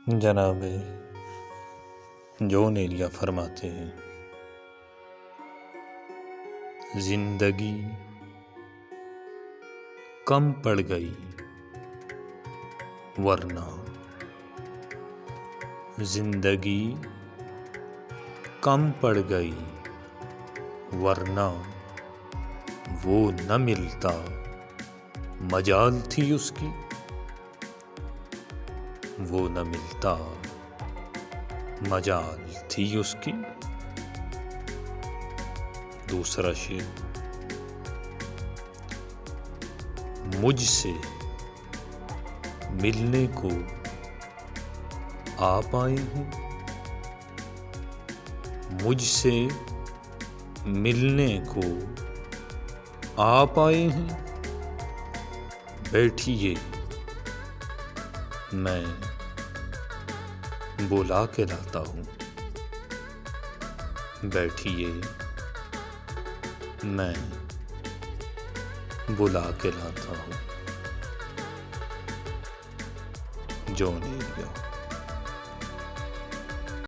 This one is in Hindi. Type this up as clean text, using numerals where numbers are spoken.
जनाब जॉन एलिया फरमाते हैं, जिंदगी कम पड़ गई वरना, जिंदगी कम पड़ गई वरना वो न मिलता मजाल थी उसकी, वो न मिलता मजाल थी उसकी। दूसरा शेर, मुझसे मिलने को आप आए हैं, मुझसे मिलने को आप आए हैं, बैठिए मैं बुला के लाता हूँ, बैठिए मैं बुला के लाता हूँ। जॉन एलिया।